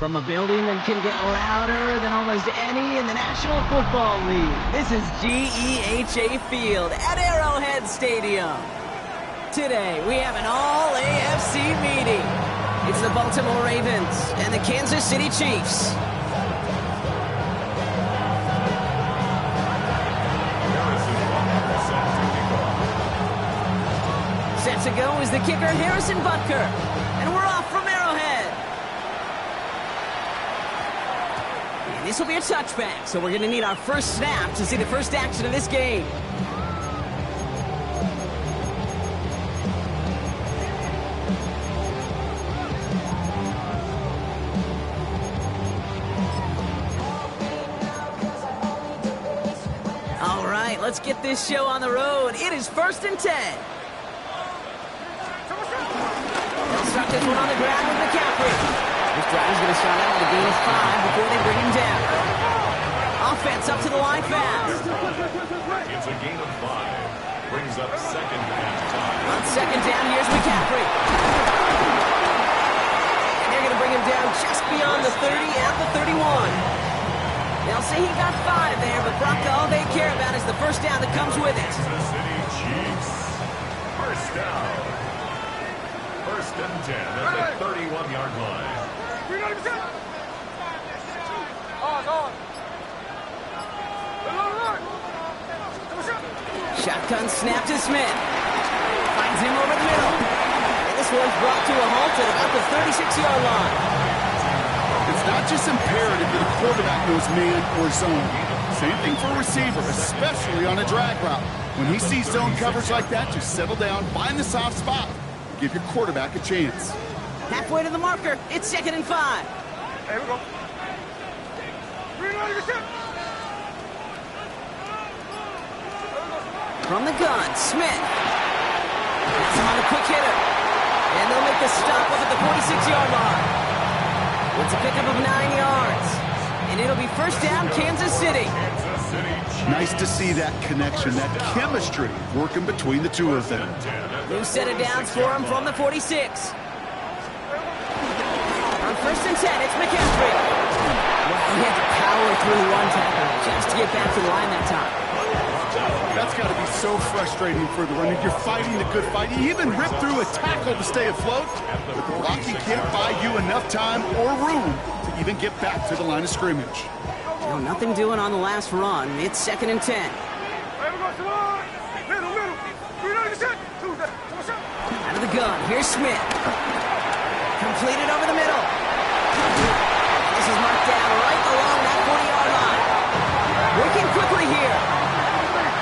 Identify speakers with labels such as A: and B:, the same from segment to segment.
A: From a building that can get louder than almost any in the National Football League, this is GEHA Field at Arrowhead Stadium. Today, we have an all-AFC meeting. It's the Baltimore Ravens and the Kansas City Chiefs. Set to go is the kicker, Harrison Butker. And we're off from Arrowhead. And this will be a touchback, so we're going to need our first snap to see the first action of this game. All right, let's get this show on the road. It is 1st and 10. They'll start this one on the ground with McCaffrey. This drive is going to start out with a gain of 5 before they bring him down. Offense up to the line fast.
B: It's a gain of 5. Brings up second and time.
A: On second down, here's McCaffrey. And they're going to bring him down just beyond the 30 at the 31. They'll say he got 5 there, but Brock, all they care about is the first down that comes with it.
B: Kansas City Chiefs. First down. 1st and 10 at the 31-yard line.
A: Shotgun snap to Smith. Finds him over the middle. And this one's brought to a halt at about the 36-yard line.
C: It's not just imperative that a quarterback knows man or zone. Same thing for a receiver, especially on a drag route. When he sees zone coverage like that, just settle down, find the soft spot. Give your quarterback a chance.
A: Halfway to the marker. It's 2nd and 5.
D: Here we go.
A: From the gun, Smith. That's him on a quick hitter. And they'll make the stop up at the 46-yard line. It's a pickup of 9 yards. And it'll be first down, Kansas City.
C: Nice to see that connection, that chemistry working between the two of them.
A: New set of downs for him from the 46. On 1st and 10, it's McCaffrey. Well, he had to power through one tackle just to get back to the line that time.
C: That's got to be so frustrating for the runner. You're fighting the good fight. You even rip through a tackle to stay afloat, but the blocking can't buy you enough time or room to even get back to the line of scrimmage.
A: No, nothing doing on the last run. It's 2nd and 10. Out of the gun, here's Smith. Completed over the middle. This is marked down right along that 40-yard line. Working quickly here.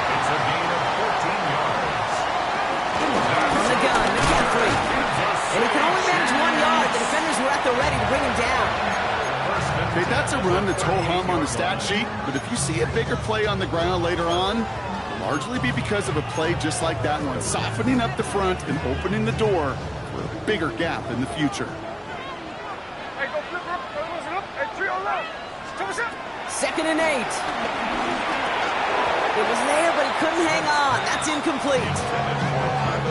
B: It's a gain of 14 yards.
A: From the gun, McCaffrey. And he can only manage 1 yard. The defenders were at the ready to bring him down.
C: Okay, that's a run that's ho-hum on the stat sheet, but if you see a bigger play on the ground later on, it'll largely be because of a play just like that one, softening up the front and opening the door for a bigger gap in the future.
A: 2nd and 8. It was there, but he couldn't hang on. That's incomplete.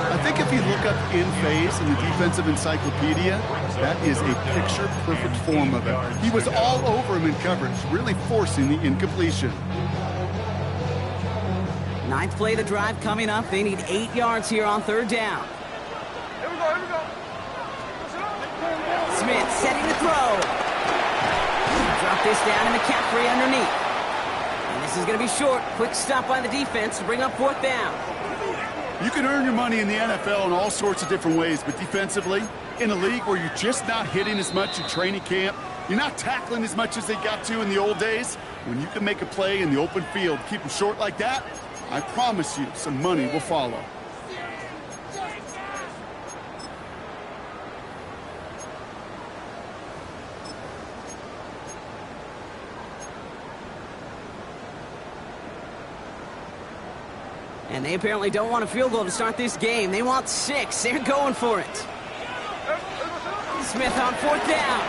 C: I think if you look up in phase in the defensive encyclopedia, that is a picture-perfect form of it. He was all over him in coverage, really forcing the incompletion.
A: 9th play of the drive coming up. They need 8 yards here on 3rd down.
D: Here we go.
A: Smith setting the throw. Drop this down to McCaffrey underneath. And this is going to be short. Quick stop by the defense to bring up 4th down.
C: You can earn your money in the NFL in all sorts of different ways, but defensively, in a league where you're just not hitting as much in training camp, you're not tackling as much as they got to in the old days, when you can make a play in the open field, keep them short like that, I promise you some money will follow.
A: And they apparently don't want a field goal to start this game. They want 6. They're going for it. Smith on 4th down.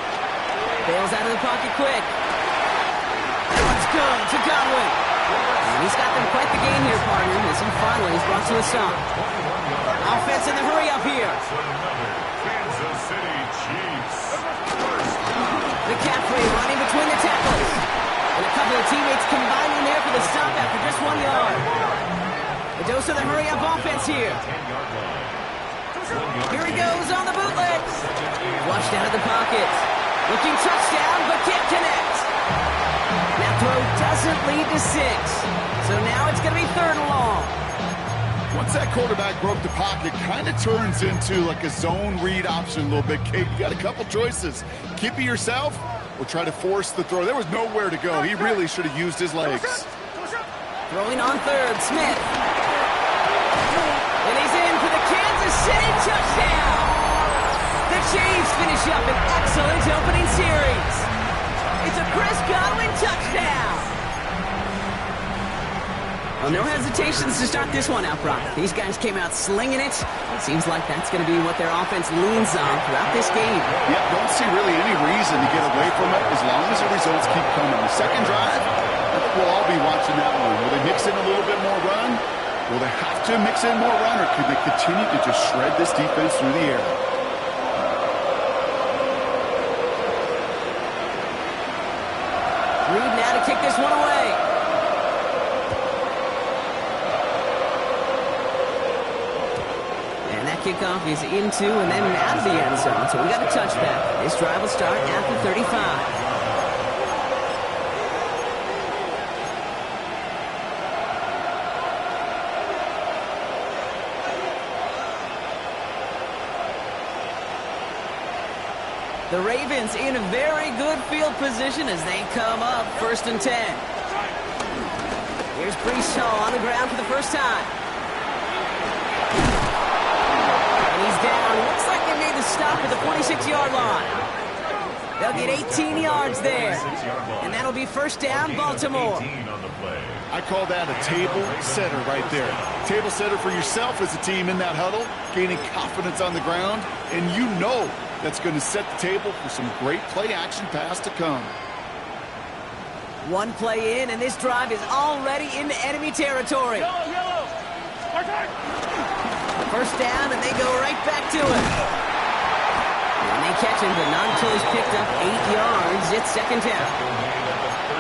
A: Bails out of the pocket quick. That one's good to Godwin. And he's got them quite the game here, partner, as he finally is brought to a stop. Offense in the hurry up here.
B: Kansas City Chiefs.
A: McCaffrey running between the tackles. And a couple of teammates combining there for the stop after just 1 yard. A dose of the hurry-up offense here. Here he goes on the bootleg. Flushed out of the pocket. Looking touchdown, but can't connect. That throw doesn't lead to 6. So now it's going to be 3rd and long.
C: Once that quarterback broke the pocket, kind of turns into like a zone read option a little bit. Kate, you got a couple choices. Keep it yourself or try to force the throw. There was nowhere to go. He really should have used his legs.
A: Throwing on 3rd, Smith. And he's in for the Kansas City touchdown. The Chiefs finish up an excellent opening series. It's a Chris Godwin touchdown. Well, no hesitations to start this one out, Brock. These guys came out slinging it. It seems like that's going to be what their offense leans on throughout this game.
C: Yeah, don't see really any reason to get away from it as long as the results keep coming. The second drive, I think we'll all be watching that one. Will they mix in a little bit more run? Will they have to mix in more run, or can they continue to just shred this defense through the air?
A: Reed now to kick this one away. Kickoff is into and then out of the end zone. So we got a touchback. This drive will start at the 35. The Ravens in a very good field position as they come up 1st and 10. Here's Breece Hall on the ground for the first time. Down. Looks like they made the stop at the 46-yard line. They'll get 18 yards there. And that'll be 1st down, Baltimore.
C: I call that a table setter right there. Table setter for yourself as a team in that huddle, gaining confidence on the ground, and you know that's going to set the table for some great play-action pass to come.
A: One play in, and this drive is already into enemy territory.
D: Yellow.
A: 1st down, and they go right back to it. And they catch him, but not until he's picked up 8 yards. It's 2nd down.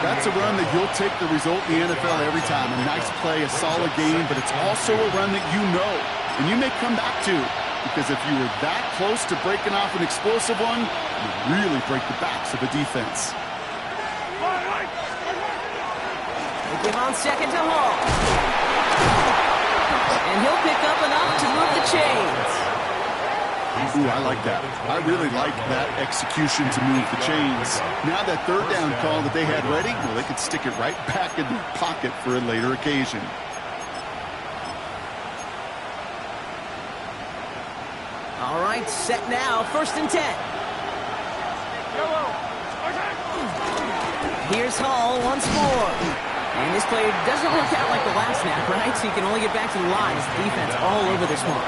C: That's a run that you'll take the result in the NFL every time. A nice play, a solid game, but it's also a run that you know and you may come back to, because if you were that close to breaking off an explosive one, you really break the backs of a defense.
A: They give on 2nd to Hall. And he'll pick up enough to move the chains.
C: Ooh, I like that. I really like that execution to move the chains. Now that 3rd down call that they had ready, well, they could stick it right back in their pocket for a later occasion.
A: All right, set now, 1st and 10. Here's Hall once more. And this play doesn't work out like the last snap, right? So you can only get back to the line. The defense all over this one.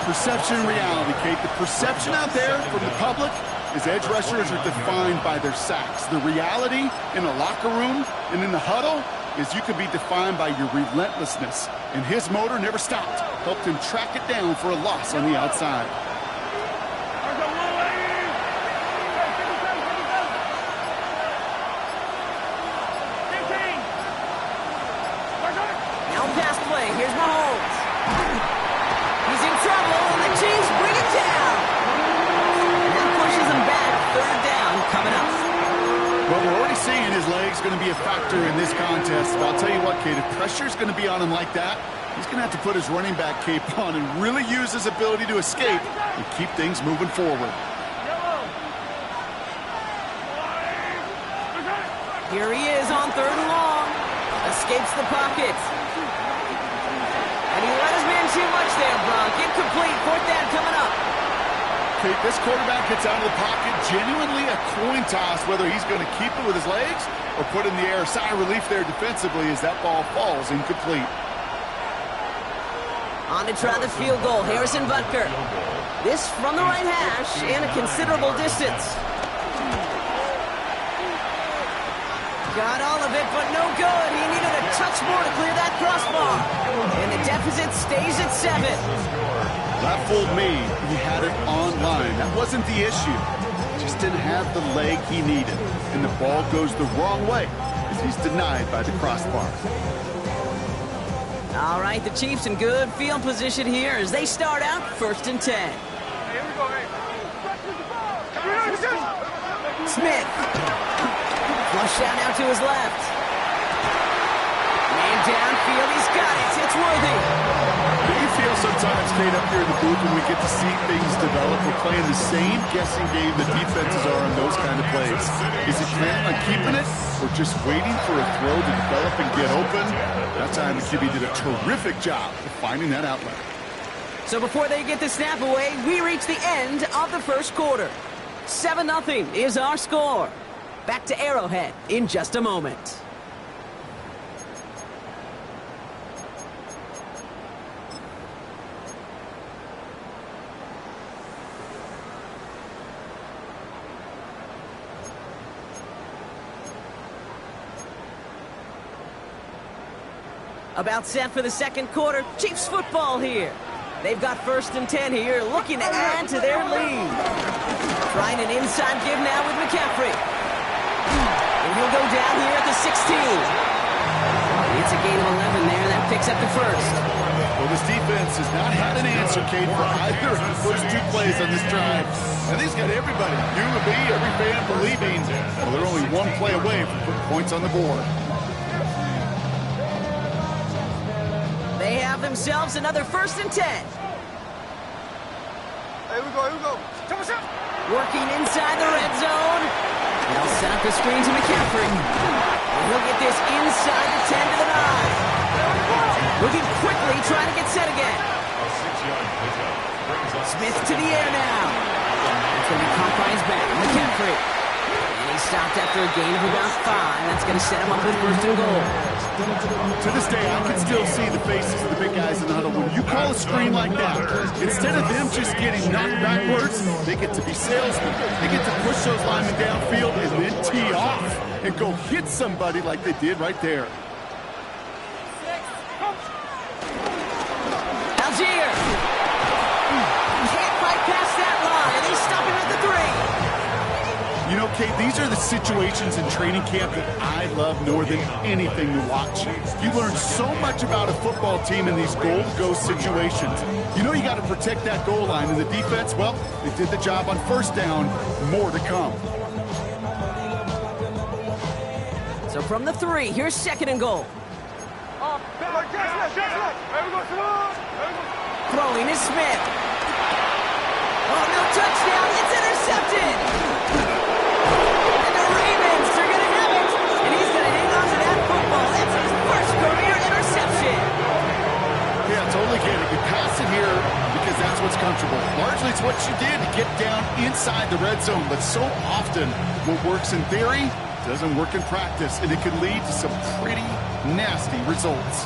C: Perception and reality, Kate. The perception out there from the public is edge rushers are defined by their sacks. The reality in the locker room and in the huddle is you can be defined by your relentlessness. And his motor never stopped. Helped him track it down for a loss on the outside.
A: Here's Mahomes. He's in trouble, and the Chiefs bring it down. And that pushes him back. 3rd down coming up.
C: Well, we're already seeing his legs going to be a factor in this contest. But I'll tell you what, Kate, if pressure's going to be on him like that, he's going to have to put his running back cape on and really use his ability to escape and keep things moving forward.
A: Here he is on 3rd and long. Escapes the pocket. And he let his man too much there, Bronk. Incomplete. 4th down coming up.
C: Kate, this quarterback gets out of the pocket. Genuinely a coin toss whether he's going to keep it with his legs or put in the air. Sigh of relief there defensively as that ball falls incomplete.
A: On to try the field goal. Harrison Butker. This from the right hash and a considerable distance. Got all of it, but no good. He needed a touch more to clear that crossbar. And the deficit stays at 7.
C: That fooled me. He had it online. That wasn't the issue. Just didn't have the leg he needed, and the ball goes the wrong way as he's denied by the crossbar.
A: All right, the Chiefs in good field position here as they start out 1st and 10.
D: Here we go, hey.
A: Smith. Flush out now to his left. Man downfield, he's got it. It's worthy.
C: You feel sometimes, Kate, up here in the booth when we get to see things develop. We're playing the same guessing game the defenses are on those kind of plays. Is he planning on keeping it or just waiting for a throw to develop and get open? That time the QB did a terrific job of finding that outlet.
A: So before they get the snap away, we reach the end of the first quarter. 7-0 is our score. Back to Arrowhead in just a moment. About set for the second quarter. Chiefs football here. They've got 1st and 10 here, looking to add to their lead. Trying an inside give now with McCaffrey. And he'll go down here at the 16. It's a gain of 11 there. That picks up the first.
C: Well, this defense has not had an answer, Kate, for either of the first 2 plays on this drive. And he's got everybody, you and me, every fan believing, well, they're only 1 play away from putting points on the board.
A: They have themselves another 1st and 10.
D: Here we go, here we go.
A: Working inside the red zone. They'll set up the screen to McCaffrey. And he'll get this inside the 10 to the 9. Moving quickly, trying to get set again. Smith to the air now. It's going to be caught by his back. McCaffrey. And he stopped after a gain of about 5. That's going to set him up with 1st and goal.
C: To this day, I can still see the faces of the big guys in the huddle. When you call a screen like that, instead of them just getting knocked backwards, they get to be salesmen. They get to push those linemen downfield and then tee off and go hit somebody like they did right there.
A: Algier. Can't quite pass that line, and they stop him at the 3.
C: You know, Kate, these are the situations in training camp that I love more than anything to watch. You learn so much about a football team in these goal-to-go situations. You know you got to protect that goal line, and the defense, well, they did the job on 1st down. More to come.
A: So from the 3, here's 2nd and goal. Throwing is Smith. Oh, no touchdown. It's intercepted. And the Ravens are going to have it. And he's going to hang on to that football. That's his 1st career interception.
C: Yeah, totally get it. You pass it here because that's what's comfortable. Largely it's what you did to get down inside the red zone. But so often what works in theory doesn't work in practice. And it can lead to some pretty nasty results.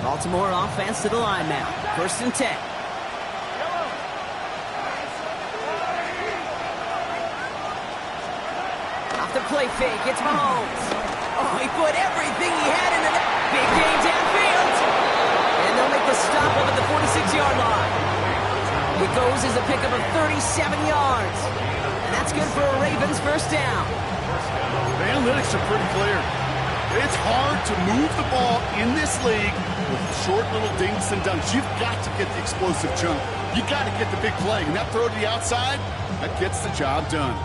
A: Baltimore offense to the line now. 1st and 10. Off the play fake, it's Mahomes. Oh, he put everything he had into that big game downfield. And they'll make the stop up at the 46-yard line. It goes as a pickup of 37 yards. And that's good for a Ravens 1st down.
C: The analytics are pretty clear. It's hard to move the ball in this league with short little dinks and dunks. You've got to get the explosive chunk. You got to get the big play. And that throw to the outside, that gets the job done.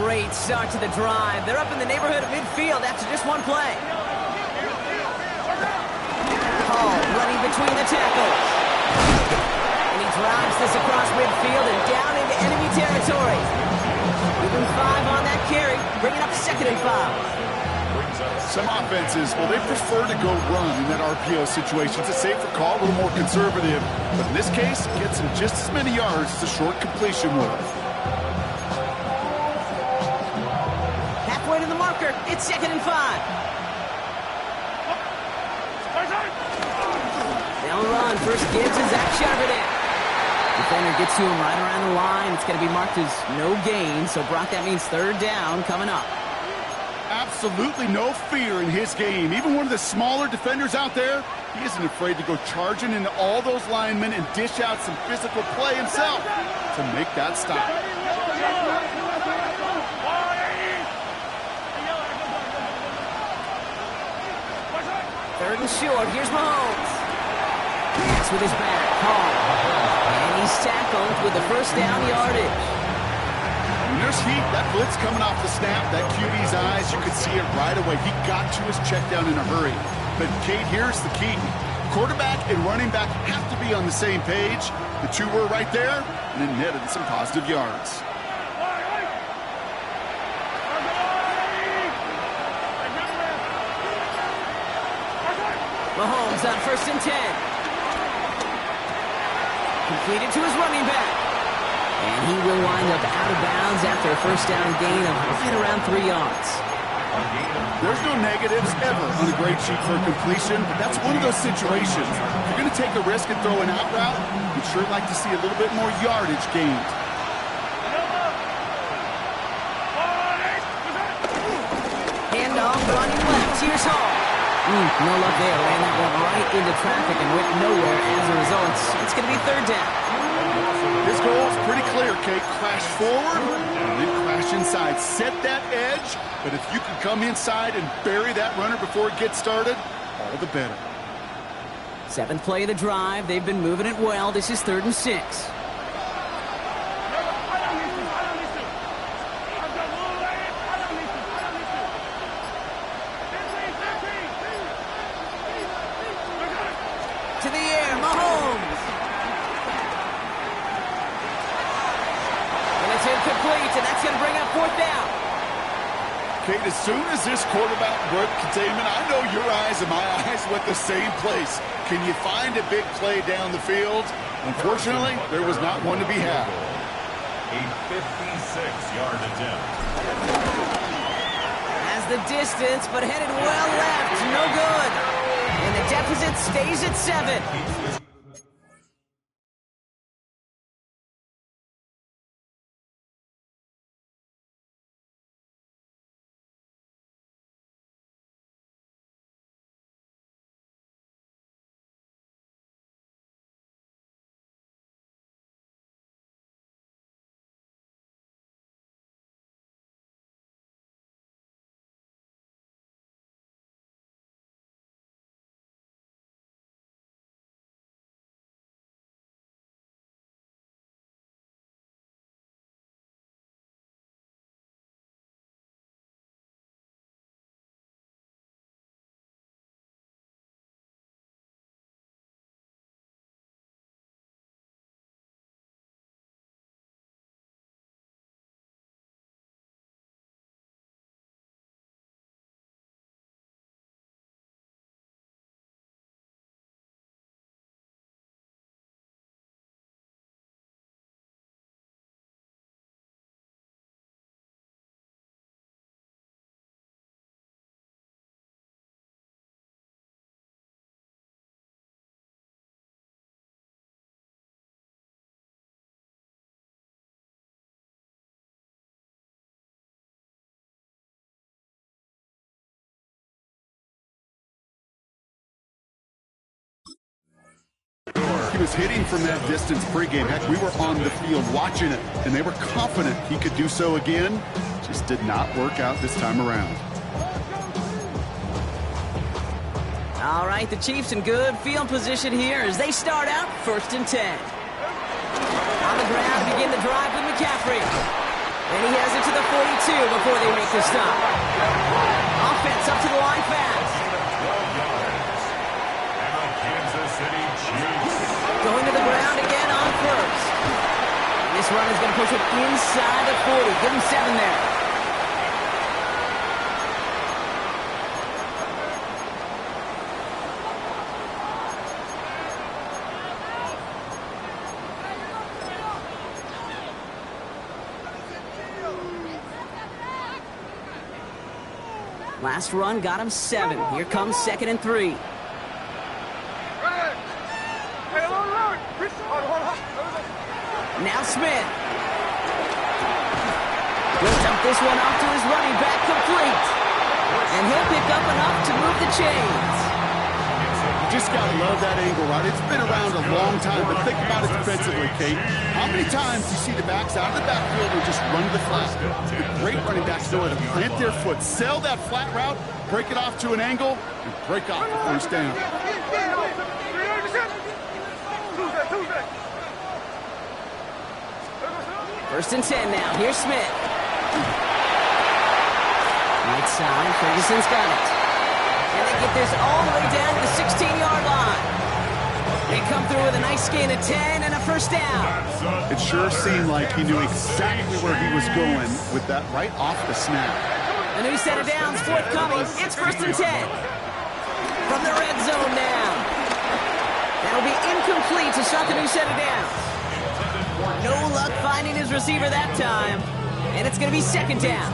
A: Great start to the drive. They're up in the neighborhood of midfield after just 1 play. Hall running between the tackles. And he drives this across midfield and down into enemy territory. Even 5 on that carry, bringing up 2nd and 5.
C: Some offenses, well, they prefer to go run in that RPO situation. It's a safer call, a little more conservative. But in this case, it gets them just as many yards as a short completion would.
A: Halfway to the marker, it's 2nd and 5. They'll run. First gives to Zach Charbonnet. Defender gets to him right around the line. It's going to be marked as no gain. So, Brock, that means 3rd down coming up.
C: absolutely no fear in his game. Even one of the smaller defenders out there, he isn't afraid to go charging into all those linemen and dish out some physical play himself to make that stop.
A: Third and short. Here's Mahomes. Pass with his back. Hall. And he's tackled with the first down yardage.
C: When there's heat, that blitz coming off the snap, that QB's eyes, you could see it right away. He got to his check down in a hurry. But, Kate, here's the key. Quarterback and running back have to be on the same page. The two were right there, and it netted some positive yards.
A: Mahomes on 1st and 10. Completed to his running back. And he will wind up out of bounds after a first down gain of right around 3 yards.
C: There's no negatives ever on a great sheet for a completion, but that's one of those situations. If you're going to take a risk and throw an out route, you'd sure like to see a little bit more yardage gained.
A: Handoff running left. Here's Hall. No luck there. Ran that one right into traffic and went nowhere as a result. It's going to be 3rd down.
C: This goal is pretty clear, Kate. Crash forward and then crash inside. Set that edge, but if you can come inside and bury that runner before it gets started, all the better.
A: 7th play of the drive. They've been moving it well. This is 3rd and 6. To the air, Mahomes. And it's incomplete, and that's going to bring up 4th down.
C: Kate, as soon as this quarterback broke containment, I know your eyes and my eyes went the same place. Can you find a big play down the field? Unfortunately, there was not one to be had.
B: A 56-yard attempt.
A: Has the distance, but headed well left. No good. And the deficit stays at 7.
C: He was hitting from that distance pregame. Heck, we were on the field watching it, and they were confident he could do so again. Just did not work out this time around.
A: All right, the Chiefs in good field position here as they start out 1st and 10. On the ground to begin the drive with McCaffrey. And he has it to the 42 before they make the stop. Offense up to the line fast. Going to the ground again on 1st. This run is going to push it inside the 40. Give him 7 there. Last run got him 7. Here comes 2nd and 3. Now Smith. He'll dump this one off to his running back, complete. And he'll pick up enough to move the chains.
C: You just got to love that angle, right? It's been around a long time, but think about it defensively, Kate. How many times do you see the backs out of the backfield and just run to the flat? The great running backs know how to plant their foot, sell that flat route, break it off to an angle, and break off the first down.
A: First and 10 now. Here's Smith. Right side. Ferguson's got it. And they get this all the way down to the 16-yard line. They come through with a nice gain of 10 and a first down.
C: It sure seemed like he knew exactly where he was going with that right off the snap.
A: A new set of downs forthcoming. It's first and 10. From the red zone now. That'll be incomplete to start the new set of downs. No luck finding his receiver that time. And it's going to be second down.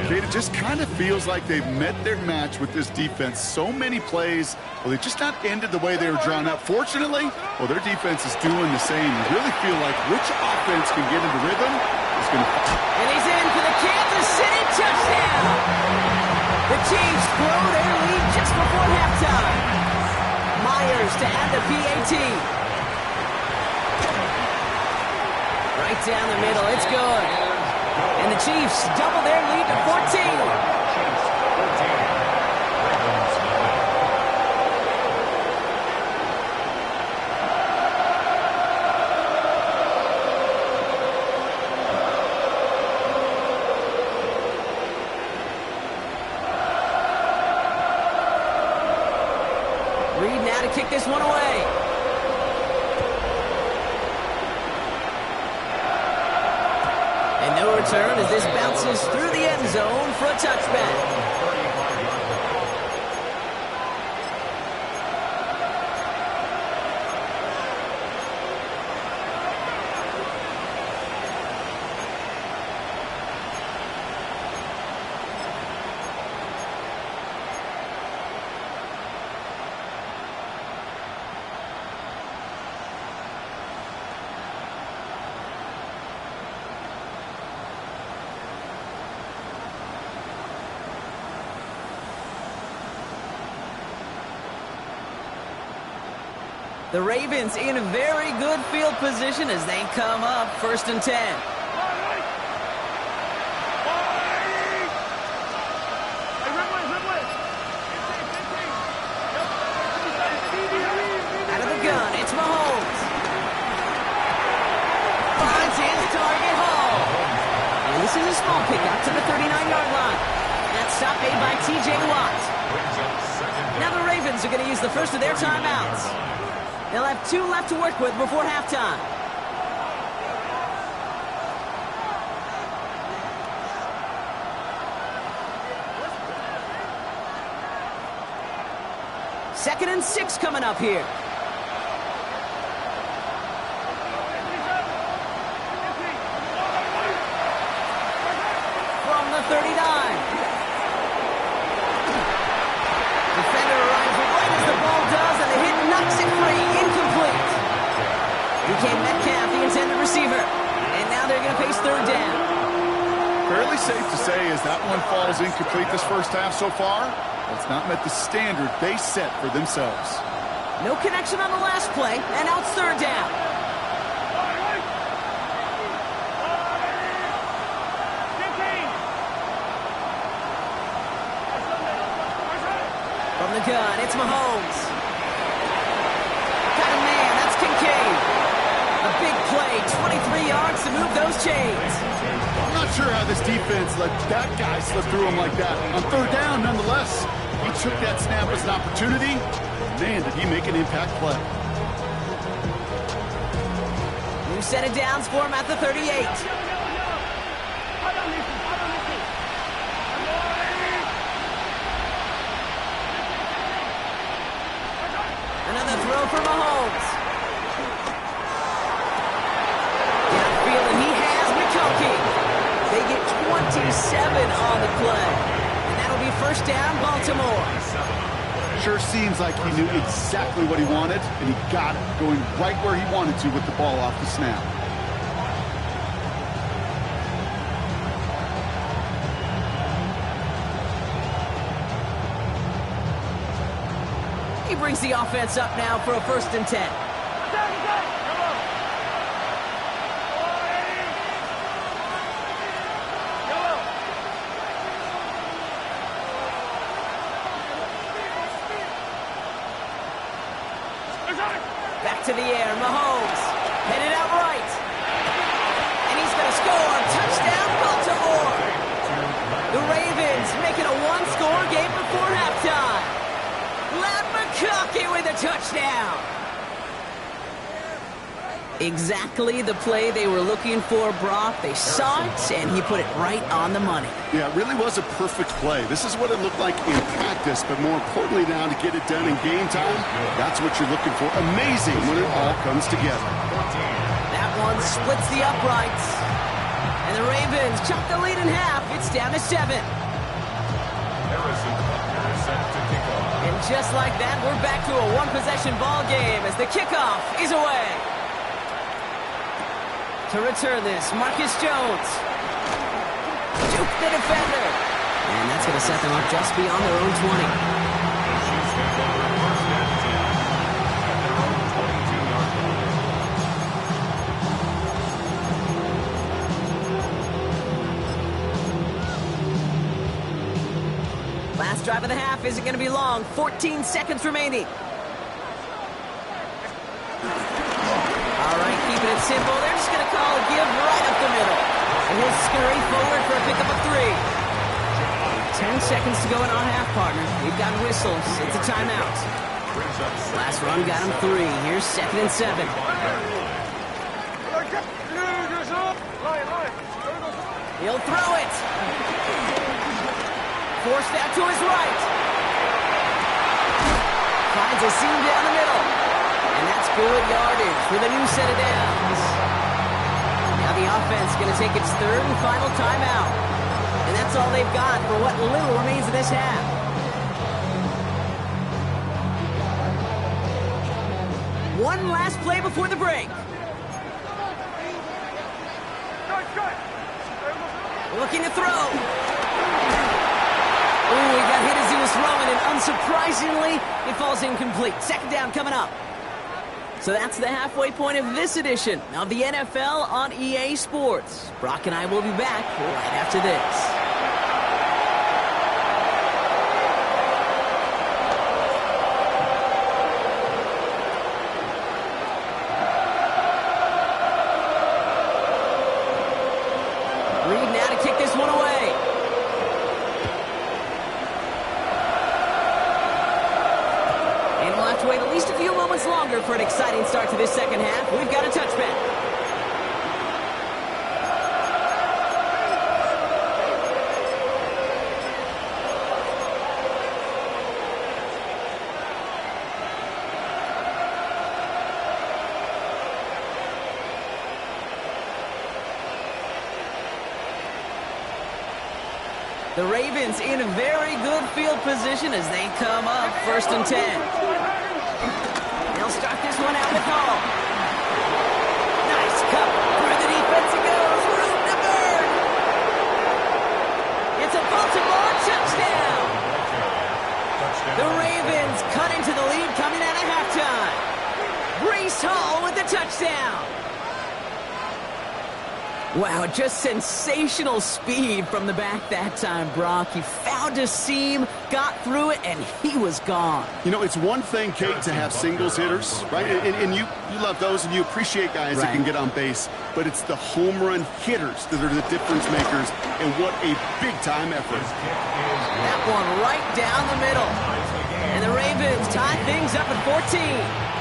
C: Kate, it just kind of feels like they've met their match with this defense. So many plays, well, they just not ended the way they were drawn up. Fortunately, well, their defense is doing the same. You really feel like which offense can get into rhythm is going to...
A: And he's in for the Kansas City touchdown. The Chiefs blow their lead just before halftime. Myers to add the PAT. Right down the middle, it's good. And the Chiefs double their lead to 14. Reed now to kick this one away. And no return as this bounces through the end zone for a touchback. The Ravens in a very good field position as they come up first and 10. Out of the gun, it's Mahomes. Finds his target Hall. And this is a small pickup to the 39-yard line. That stop made by T.J. Watt. Now the Ravens are going to use the first of their timeouts. They'll have 2 left to work with before halftime. Second and 6 coming up here. From the 39. Defender arrives right as the ball does, and the hit knocks it free. Incomplete. Became Metcalf, the intended receiver. And now they're going to face third down.
C: Fairly safe to say as that one falls incomplete this first half so far, it's not met the standard they set for themselves.
A: No connection on the last play, and now it's third down. From the gun, it's Mahomes. Got a man, that's Kincaid. A big play, 23 yards to move those chains.
C: I'm not sure how this defense let that guy slip through him like that. On third down, nonetheless, he took that snap as an opportunity. Man, did he make an impact play.
A: New set of downs for him at the 38. Another throw for Mahomes. Got a feeling he has McConkey. They get 27 on the play. And that'll be first down, Baltimore.
C: Sure seems like he knew exactly what he wanted, and he got it, going right where he wanted to with the ball off the snap.
A: brings the offense up now for a 1st and 10. Back to the air, Mahomes. Headed out right. And he's going to score. Touchdown, Baltimore. The Ravens making a one-score game before halftime. Lat McConkey with a touchdown. Exactly the play they were looking for, Brock. They saw it, and he put it right on the money.
C: Yeah, it really was a perfect play. This is what it looked like in practice, but more importantly now to get it done in game time, that's what you're looking for. Amazing when it all comes together.
A: That one splits the uprights. And the Ravens chop the lead in half. It's down to 7. And just like that, we're back to a one-possession ball game as the kickoff is away. To return this, Marcus Jones. Juke the defender. And that's going to set them up just beyond their own 20. Last drive of the half isn't going to be long. 14 seconds remaining. All right, keeping it simple. They're just going to call a give right up the middle. And he'll scurry forward for a pickup of 3. 10 seconds to go in our half, partner. We've got whistles. It's a timeout. Last run got him 3. Here's 2nd and 7. He'll throw it. Forced out to his right. Finds a seam down the middle. And that's good yardage for the new set of downs. Now the offense going to take its 3rd and final timeout. And that's all they've got for what little remains of this half. One last play before the break. Looking to throw. Ooh, he got hit as he was throwing, and unsurprisingly, it falls incomplete. 2nd down coming up. So that's the halfway point of this edition of the NFL on EA Sports. Brock and I will be back right after this. Reed now to kick this one away. And we'll have to wait at least a few moments longer for an exciting start to this 2nd half. We've got a touchback. The Ravens in a very good field position as they come up 1st and 10. They'll start this one out with Hall. Nice cut through the defense it goes. Room to burn. It's a Baltimore touchdown. The Ravens cut into the lead coming out of halftime. Breece Hall with the touchdown. Wow, just sensational speed from the back that time, Brock. He found a seam, got through it, and he was gone.
C: You know, it's one thing, Kate, to have singles hitters, right? And you love those, and you appreciate guys that can get on base. But it's the home run hitters that are the difference makers, and what a big-time effort.
A: That one right down the middle. And the Ravens tie things up at 14.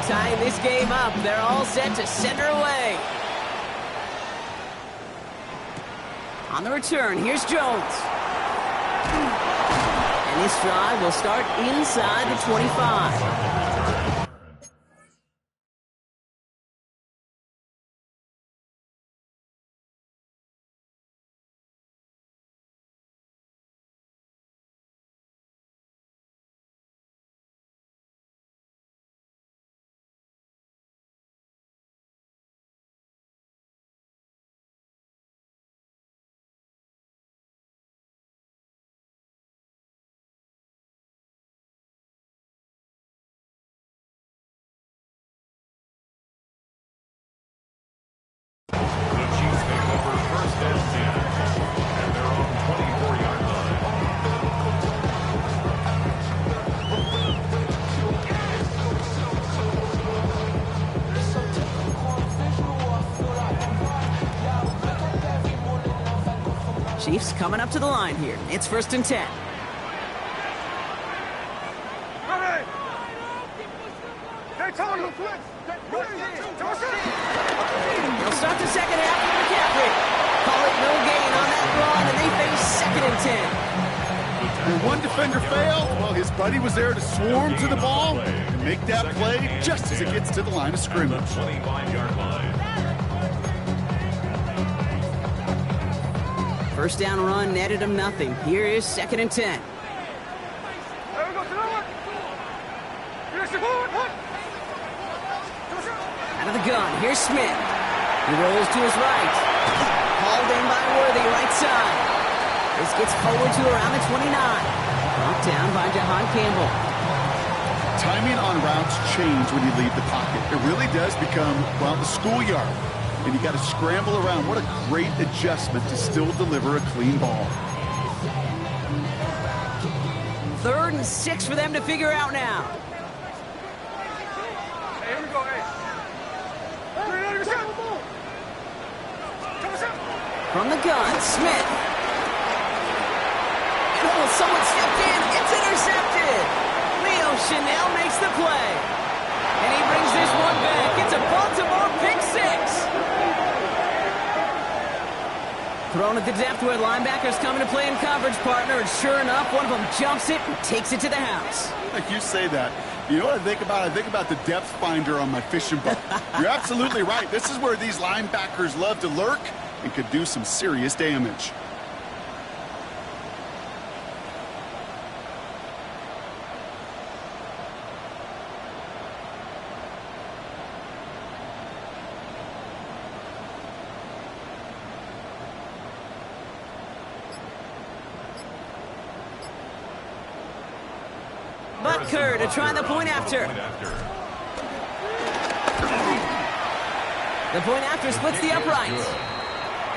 A: Tying this game up, they're all set to send her away. On the return, here's Jones. And this drive will start inside the 25. Chiefs coming up to the line here. It's 1st and 10. They'll start the second half with McCaffrey. Call it no gain on that run, and they face 2nd and 10.
C: And one defender failed. Well, his buddy was there to swarm to the ball and make that play just as it gets to the line of scrimmage.
B: 25-yard line.
A: 1st down run netted him nothing. Here is 2nd and 10. Out of the gun, here's Smith. He rolls to his right. Hauled in by Worthy, right side. This gets forward to around the 29. Brought down by Jahan Campbell.
C: Timing on routes change when you leave the pocket. It really does become, well, the schoolyard. And you got to scramble around. What a great adjustment to still deliver a clean ball.
A: 3rd and 6 for them to figure out now.
D: Here we go,
A: From the gun, Smith. And someone stepped in. It's intercepted. Leo Chanel makes the play. And he brings this one back. It's a Baltimore pick 6. Thrown at the depth where linebackers coming to play in coverage, partner. And sure enough, one of them jumps it and takes it to the house.
C: Like you say that. You know what I think about? I think about the depth finder on my fishing boat. You're absolutely right. This is where these linebackers love to lurk and could do some serious damage.
A: Butker to try the point after. The point after splits the uprights.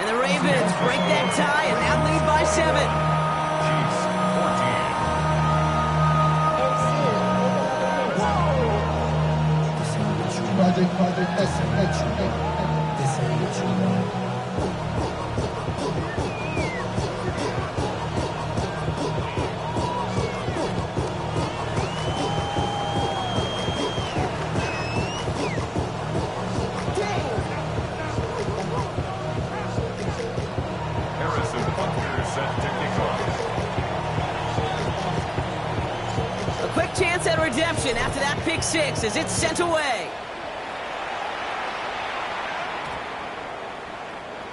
A: And the Ravens break that tie and now lead by 7. A quick chance at redemption after that pick 6 as it's sent away.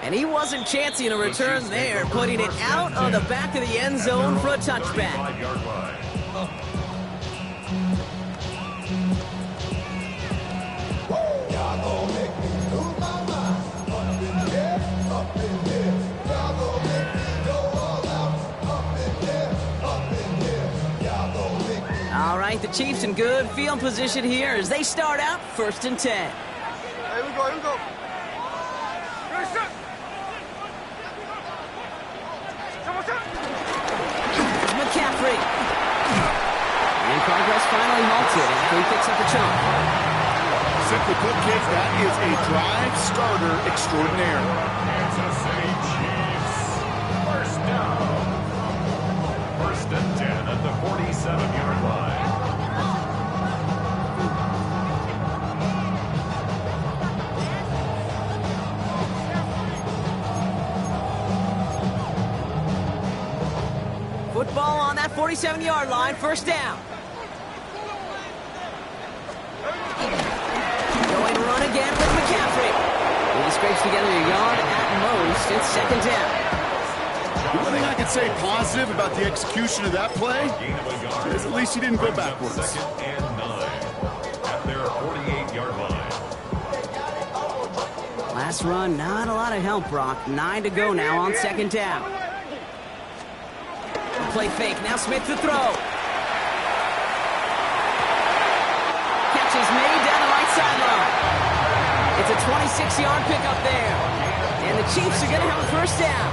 A: And he wasn't chancing a return there, putting it out of the back of the end zone for a touchback. All right, the Chiefs in good field position here as they start out 1st and 10.
D: Here we go, here we go.
A: McCaffrey. And progress finally halted after he picks up a chunk.
C: Simply put, kids, that is a drive starter extraordinaire.
B: Kansas City Chiefs. 1st down. 1st and 10 at the 47-yard line.
A: Football on that 47-yard line, 1st down. Going run again with McCaffrey. He scrapes together a yard at most. It's 2nd down.
C: The one thing I can say positive about the execution of that play is at least he didn't go backwards.
B: 2nd and 9 at their 48-yard line.
A: Last run, not a lot of help, Brock. 9 to go now on 2nd down. Play fake. Now Smith to throw. Catch is made down the right sideline. It's a 26-yard pickup there. And the Chiefs are going to have a 1st down.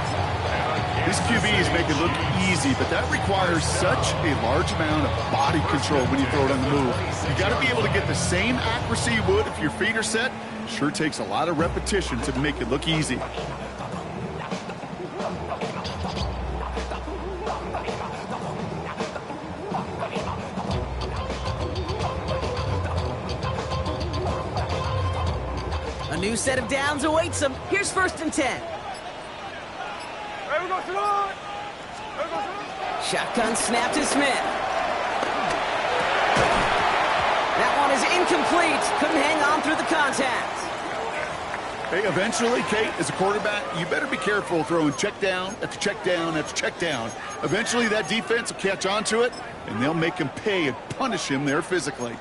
C: These QBs make it look easy, but that requires such a large amount of body control when you throw it on the move. You got to be able to get the same accuracy you would if your feet are set. Sure takes a lot of repetition to make it look easy.
A: new set of downs awaits them. Here's 1st and 10. Shotgun snap to Smith. That one is incomplete. Couldn't hang on through the contact.
C: Hey, eventually, Kate, as a quarterback, you better be careful throwing check down after check down after check down. Eventually, that defense will catch on to it, and they'll make him pay and punish him there physically.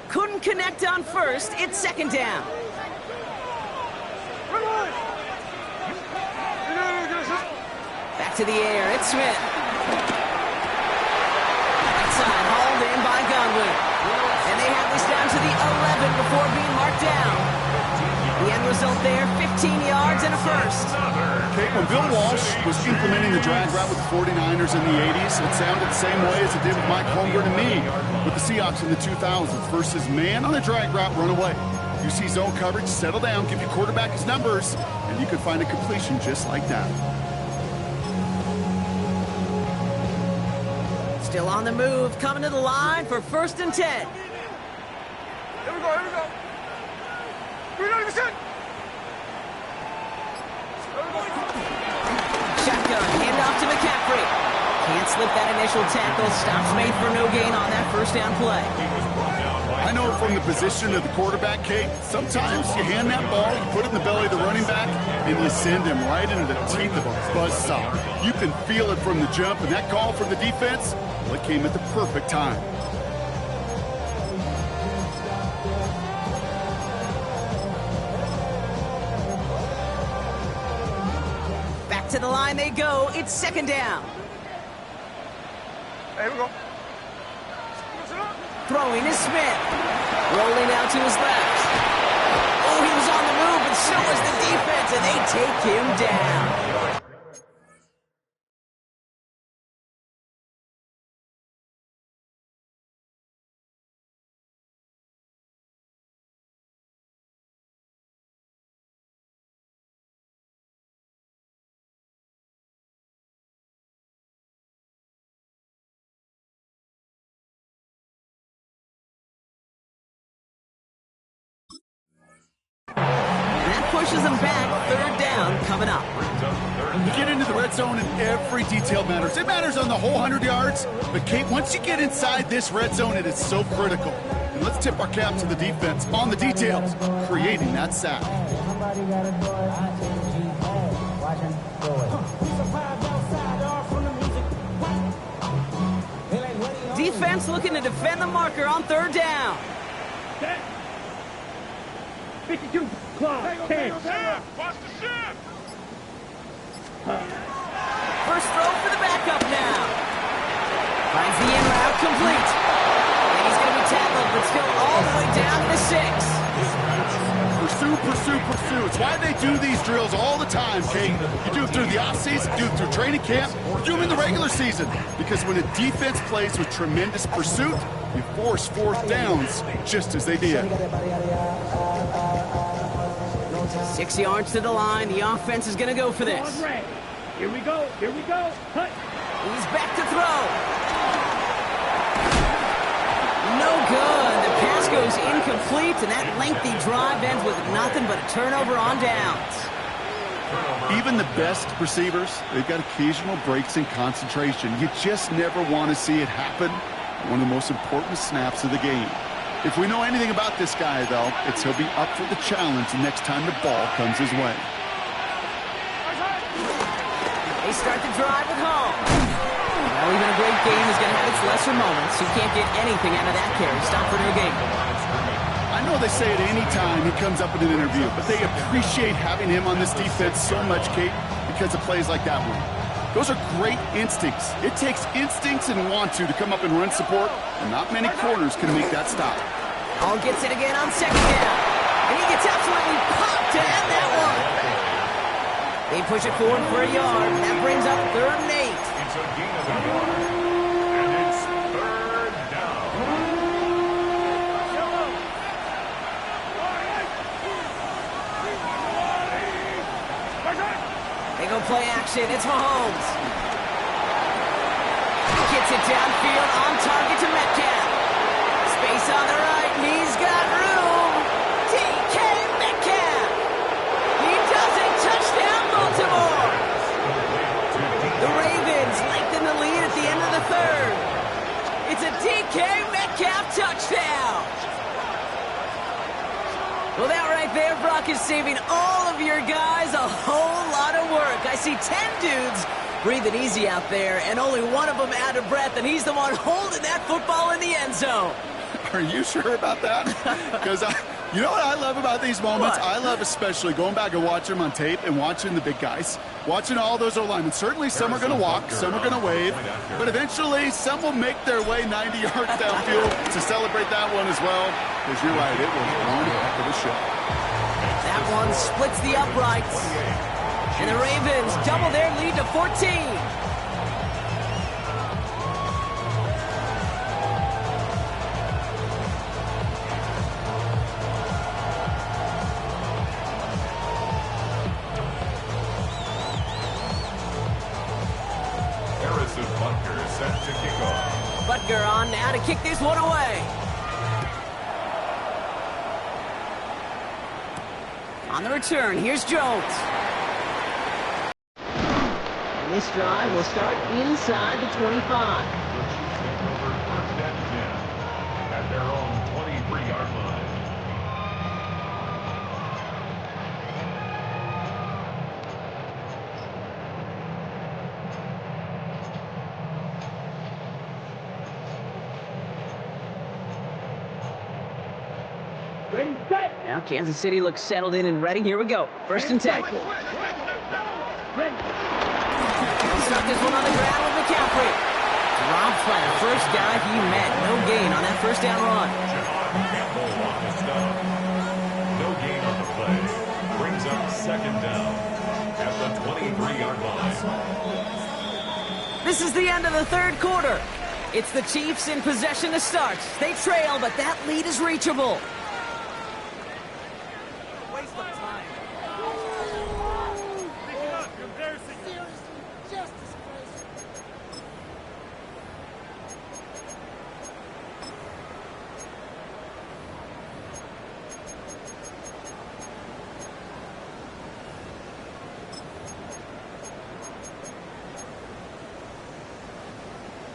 A: Couldn't connect on 1st. It's 2nd down. Back to the air. It's Smith. Outside, hauled in by Gunwood. And they have this down to the 11 before being marked down. The end result there, 15 yards and a 1st.
C: Okay, when Bill Walsh was implementing the drag route with the 49ers in the 80s, it sounded the same way as it did with Mike Holmgren and me with the Seahawks in the 2000s versus man on a drag route, run away. You see zone coverage, settle down, give your quarterback his numbers, and you can find a completion just like that.
A: Still on the move, coming to the line for 1st and 10.
D: Here we go, here we go. We're not even set.
A: Shotgun, handoff to McCaffrey. Can't slip that initial tackle. Stops made for no gain on that 1st down play.
C: I know from the position of the quarterback, Kate, sometimes you hand that ball, you put it in the belly of the running back, and you send him right into the teeth of a buzzsaw. You can feel it from the jump, and that call from the defense, well, it came at the perfect time.
A: Back to the line they go. It's 2nd down.
D: Here we go.
A: Throwing is Smith. Rolling out to his left. Oh, he was on the move, and so was the defense, and they take him down. That pushes them back. 3rd down coming up.
C: You get into the red zone and every detail matters. It matters on the whole 100 yards. But, Kate, once you get inside this red zone, it is so critical. And let's tip our cap to the defense on the details, creating that sack.
A: Defense looking to defend the marker on 3rd down.
E: 52, clock, 10.
D: Watch the shift.
A: First throw for the backup now. Finds the in route complete. And he's going to be tackled, but still all the way down to 6.
C: Pursue, pursue, pursue. It's why they do these drills all the time, Kate. You do it through the offseason, do it through training camp, do them in the regular season. Because when a defense plays with tremendous pursuit, you force 4th downs just as they did.
A: 6 yards to the line. The offense is going to go for this.
E: Here we go, here we go. Hut.
A: He's back to throw. No good. The pass goes incomplete, and that lengthy drive ends with nothing but a turnover on downs.
C: Even the best receivers, they've got occasional breaks in concentration. You just never want to see it happen. One of the most important snaps of the game. If we know anything about this guy, though, it's he'll be up for the challenge the next time the ball comes his way.
A: They start the drive at home. Well, even a great game is going to have its lesser moments. You can't get anything out of that carry. Stop for no gain.
C: I know they say it any time he comes up in an interview, but they appreciate having him on this defense so much, Kate, because of plays like that one. Those are great instincts. It takes instincts and want to come up and run support, and not many corners can make that stop.
A: Hall gets it again on 2nd down. And he gets absolutely popped to end that one. They push it forward for a yard. That brings up 3rd and 8.
B: It's a gain of a yard, and it's 3rd down.
A: They go play action. It's Mahomes. Gets it downfield on target to Metcalf. Space on the right, and he's got room. DK Metcalf. He does it. Touchdown, Baltimore. The Ravens lengthen the lead at the end of the third. It's a DK Metcalf touchdown. Well, that right there, Brock, is saving all of your guys a whole lot of work. I see 10 dudes breathing easy out there, and only one of them out of breath, and he's the one holding that football in the end zone.
C: Are you sure about that? Because you know what I love about these moments?
A: What?
C: I love especially going back and watching them on tape and watching the big guys, watching all those O-linemen. Certainly some are going to walk, some are going to wave, but eventually some will make their way 90 yards downfield to celebrate that one as well. Because you're right, it was one heck of a show.
A: That one splits the uprights, and the Ravens double their lead to 14. Butker on now to kick this one away. On the return, here's Jones. And this drive will start inside the 25.
B: At their own 23-yard line.
E: Ready, set.
A: Now Kansas City looks settled in and ready. Here we go. First and 10.
E: Ready.
A: He'll start this one on the ground with McCaffrey. Rob Flat, first guy he met. No gain on that first down run.
B: Campbell on the stop. No gain on the play. Brings up second down at the 23-yard line.
A: This is the end of the third quarter. It's the Chiefs in possession to start. They trail, but that lead is reachable. Waste of time.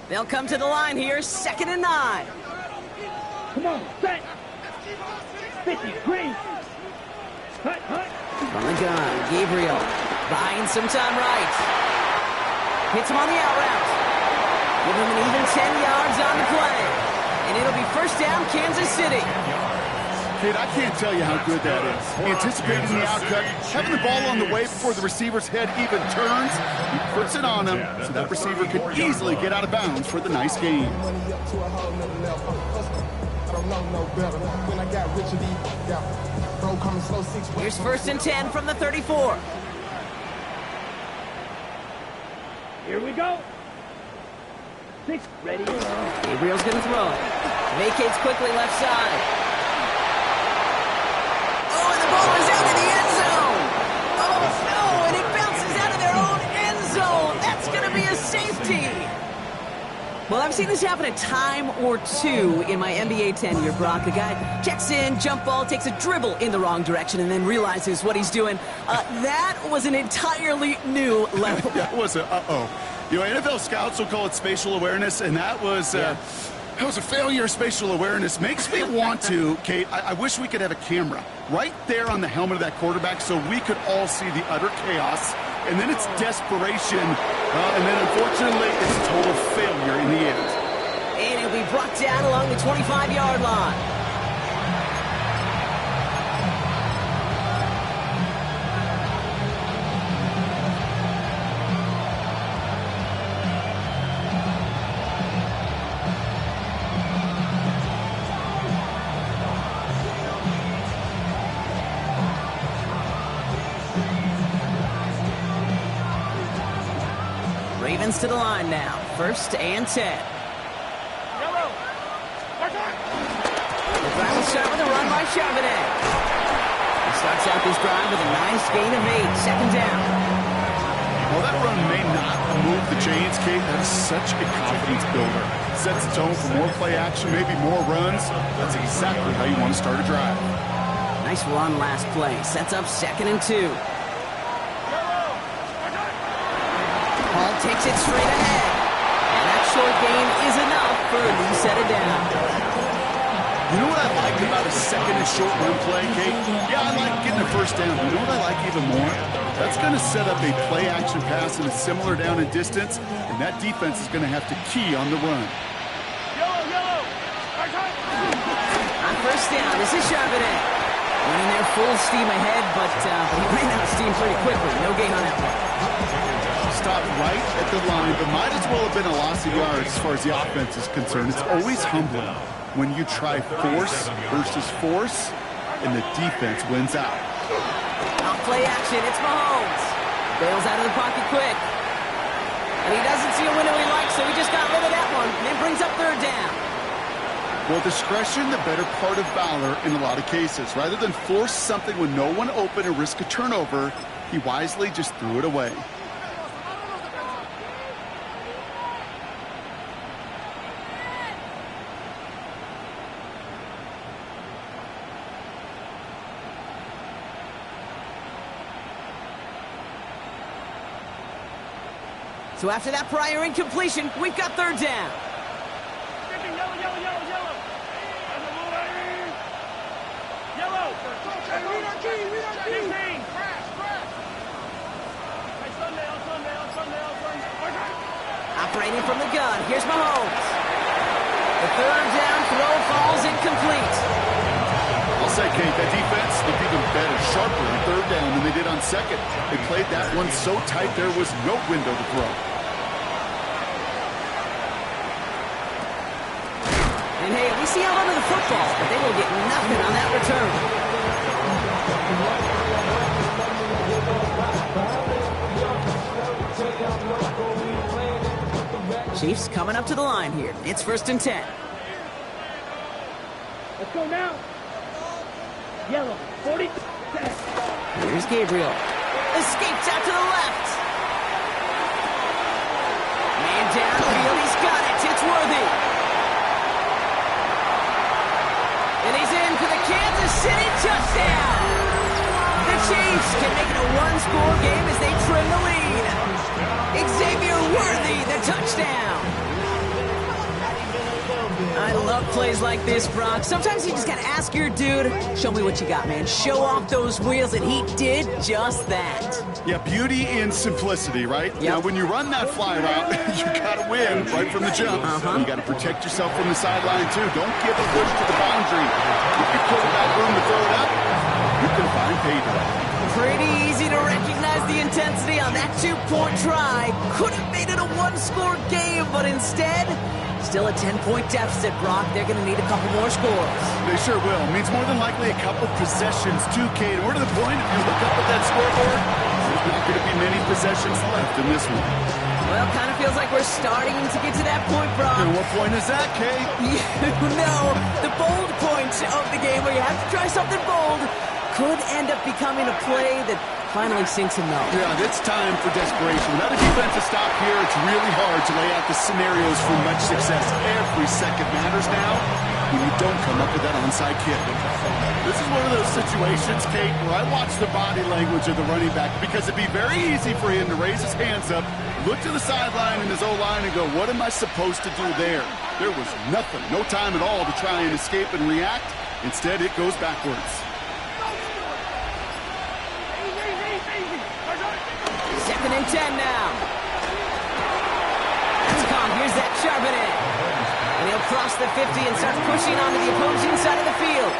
A: They'll come to the line here, 2nd and 9.
E: Come on, set. 50, green. Hut.
A: On the gun, Gabriel buying some time right. Hits him on the out route. Give him an even 10 yards on the play. And it'll be first down, Kansas City.
C: Kid, I can't tell you how good that is. Anticipating the outcut, having the ball on the way before the receiver's head even turns, he puts it on him, so that receiver could easily get out of bounds for the nice game.
A: Here's first and 10 from the 34.
E: Here we go. 6, ready.
A: Gabriel's going to throw. Vacates quickly left side. Oh, and the ball is out of the end zone. Oh, no, and it bounces out of their own end zone. That's going to be a safety. Well, I've seen this happen a time or two in my NBA tenure, Brock. The guy checks in, jump ball, takes a dribble in the wrong direction, and then realizes what he's doing. That was an entirely new level.
C: That was a uh-oh. You know, NFL scouts will call it spatial awareness, and that was a failure of spatial awareness. Makes me want to, Kate, I wish we could have a camera right there on the helmet of that quarterback so we could all see the utter chaos. And then it's desperation. And then, unfortunately, it's total failure in the end.
A: And it'll be brought down along the 25-yard line. Ravens to the line now. First and 10. The drive will start with a run by Charbonnet. He starts out this drive with a nice gain of 8. Second down.
C: While that run may not move the chains, Kate, that is such a confidence builder. Sets the tone for more play action, maybe more runs. That's exactly how you want to start a drive.
A: Nice run last play. Sets up 2nd and 2. Hall takes it straight ahead. And that short gain is enough for a new set of down.
C: You know what I like about a 2nd and short run play, Kate? Yeah, I like getting a first down. But you know what I like even more? That's going to set up a play action pass in a similar down and distance, and that defense is going to have to key on the run.
A: On first down, this is Charbonnet. Running there full steam ahead, but he ran out of steam pretty quickly. No gain on that one.
C: Stopped right at the line, but might as well have been a loss of yards as far as the offense is concerned. It's always humbling when you try force versus force, and the defense wins out.
A: Off play action, it's Mahomes. Bails out of the pocket quick. And he doesn't see a window he likes, so he just got rid of that one. And it brings up 3rd down.
C: Well, discretion, the better part of valor in a lot of cases. Rather than force something with no one open and risk a turnover, he wisely just threw it away.
A: So after that prior incompletion, we've got 3rd down. Operating from the gun, here's Mahomes. The 3rd down throw falls incomplete.
C: I'll say, Kate, that defense looked even better, sharper on 3rd down than they did on 2nd. They played that one so tight there was no window to throw.
A: And hey, we see out under the football, but they will get nothing on that return. Chiefs coming up to the line here. It's 1st and 10.
E: Let's go now. Yellow, 40.
A: Here's Gabriel. Escapes out to the left. Man downfield, he's got it. It's Worthy. And he's in for the Kansas City touchdown. The Chiefs can make it a 1-score game as they trim the lead. Xavier Worthy, the touchdown. I love plays like this, Brock. Sometimes you just gotta ask your dude, show me what you got, man. Show off those wheels, and he did just that.
C: Yeah, beauty in simplicity, right?
A: Yep.
C: Now, when you run that fly route, you gotta win right from the jump. You gotta protect yourself from the sideline, too. Don't give a push to the boundary. If you put that room to throw it up, you can find payback.
A: Pretty easy to recognize the intensity on that 2-point try. Could have made it a 1-score game, but instead, still a 10-point deficit, Brock. They're going to need a couple more scores.
C: They sure will. Means more than likely a couple possessions, too, Kate. More to the point, if you look up at that scoreboard, there's not going to be many possessions left in this one.
A: Well, kind of feels like we're starting to get to that point, Brock.
C: And what point is that, Kate?
A: You know, the bold point of the game where you have to try something bold could end up becoming a play that finally sinks him though.
C: Yeah, it's time for desperation. Without a defensive stop here, it's really hard to lay out the scenarios for much success. Every second matters now when you don't come up with that onside kick. This is one of those situations, Kate, where I watch the body language of the running back because it'd be very easy for him to raise his hands up, look to the sideline in his O-line and go, what am I supposed to do there? There was nothing, no time at all to try and escape and react. Instead, it goes backwards.
A: Second and 10 now. That's gone. Here's that Charbonnet. And he'll cross the 50 and start pushing onto the opposing side of the field.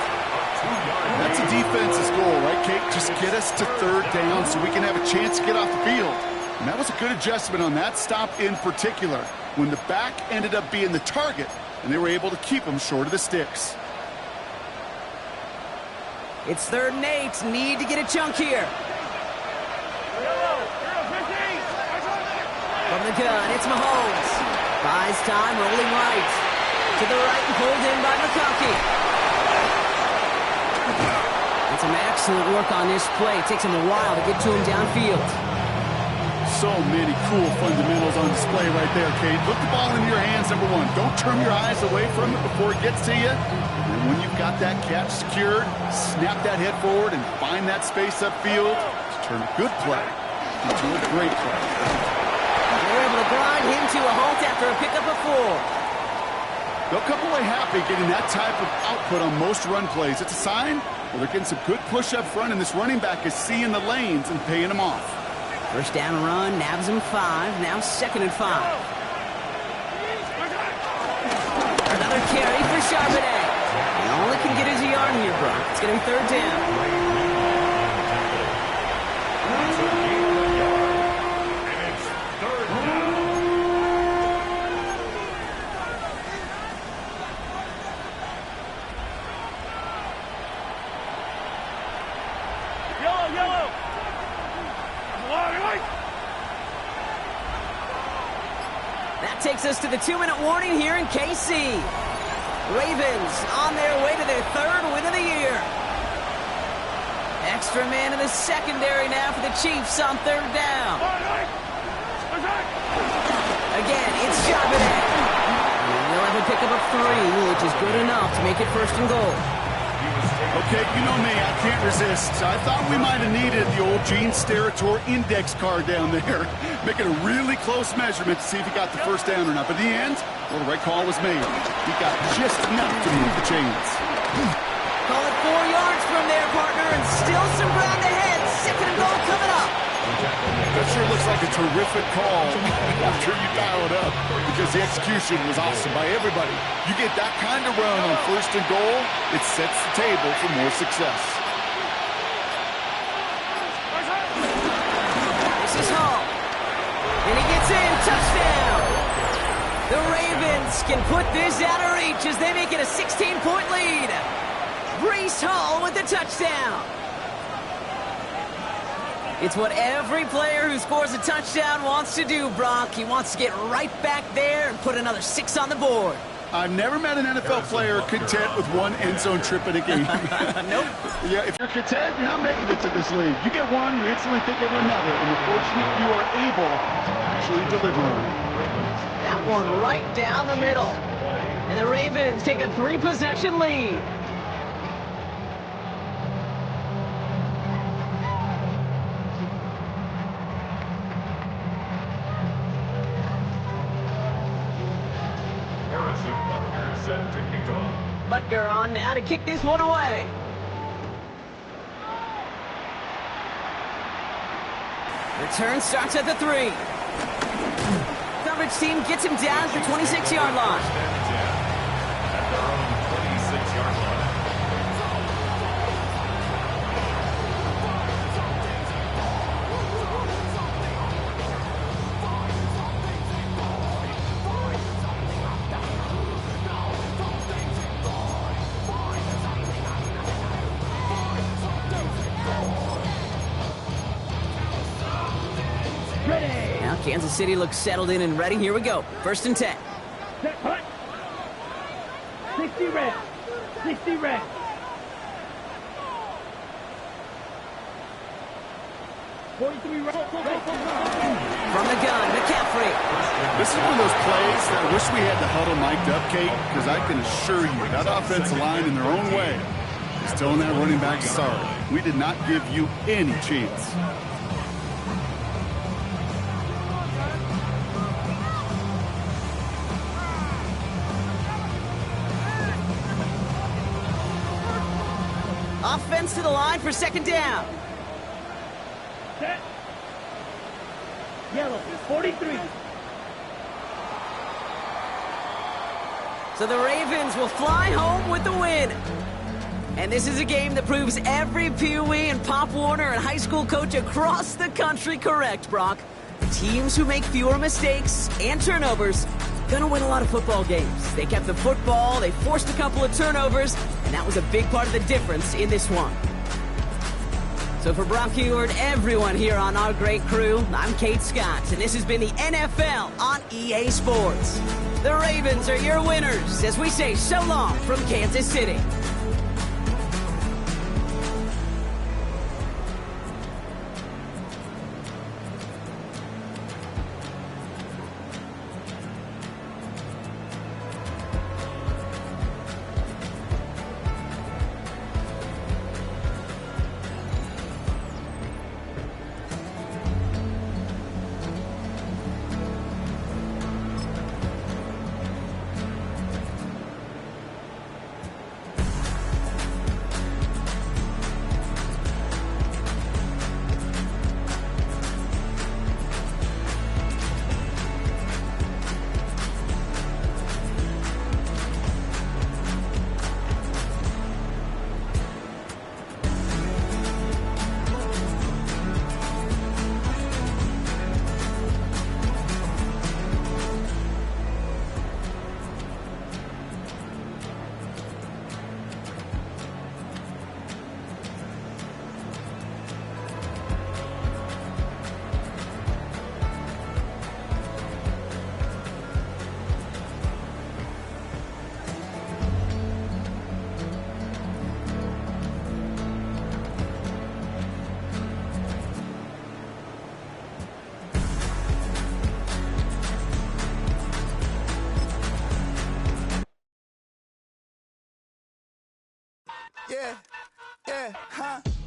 C: That's a defense's goal, right, Kate? Just get us to 3rd down so we can have a chance to get off the field. And that was a good adjustment on that stop in particular, when the back ended up being the target, and they were able to keep him short of the sticks.
A: It's 3rd and 8. Need to get a chunk here. From the gun, it's Mahomes. Buys time, rolling right. To the right and pulled in by McConkey. And some excellent work on this play. It takes him a while to get to him downfield.
C: So many cool fundamentals on display right there, Kate. Put the ball into your hands, number one. Don't turn your eyes away from it before it gets to you. And when you've got that catch secured, snap that head forward and find that space upfield to turn a good play into a great play.
A: They're able to grind him to a halt after a pickup of 4.
C: They'll come away happy getting that type of output on most run plays. It's a sign well, they're getting some good push up front, and this running back is seeing the lanes and paying them off.
A: First down run, nabs him 5, now 2nd and 5. Another carry for Charbonnet. He only can get his yard here, Brock. It's going to be 3rd down. That takes us to the 2-minute warning here in KC. Ravens on their way to their 3rd win of the year. Extra man in the secondary now for the Chiefs on 3rd down. Again, it's Charbonnet. And they'll have a pickup of 3, which is good enough to make it 1st and goal.
C: Okay, you know me, I can't resist. I thought we might have needed the old Gene Steratore index card down there. Making a really close measurement to see if he got the 1st down or not. But in the end, well, the right call was made. He got just enough to move the chains.
A: Call it 4 yards from there, partner, and still some ground ahead. 2nd and goal coming up.
C: That sure looks like a terrific call after you dial it up, because the execution was awesome by everybody. You get that kind of run on 1st and goal, it sets the table for more success.
A: This is Hall. And he gets in. Touchdown. The Ravens can put this out of reach as they make it a 16-point lead. Breece Hall with the touchdown. It's what every player who scores a touchdown wants to do, Brock. He wants to get right back there and put another 6 on the board.
C: I've never met an NFL player content with one end zone trip in a game.
A: Nope.
C: Yeah, if you're content, you're not making it to this league. You get one, you instantly think of another, and you're fortunate you are able to actually deliver on it.
A: That one right down the middle. And the Ravens take a 3-possession lead. Butker on now to kick this one away. Return starts at the 3. Coverage team gets him down at the 26-yard line.
B: At their own 26-yard line.
A: Now Kansas City looks settled in and ready. Here we go. 1st and 10.
E: Set, punt. 60 red. 60 red. From
A: the gun, McCaffrey.
C: This is one of those plays that I wish we had the huddle mic'd up, Kate, because I can assure you that offensive line in their own way is telling that running back, sorry, we did not give you any chance.
A: Offense to the line for 2nd down.
E: Set. Yellow, 43.
A: So the Ravens will fly home with the win. And this is a game that proves every Pee Wee and Pop Warner and high school coach across the country correct, Brock. Teams who make fewer mistakes and turnovers gonna win a lot of football games. They kept the football, they forced a couple of turnovers, and that was a big part of the difference in this one. So for Brock Heward, everyone here on our great crew, I'm Kate Scott, and this has been the NFL on EA Sports. The Ravens are your winners as we say so long from Kansas City.
F: Yeah, yeah, huh?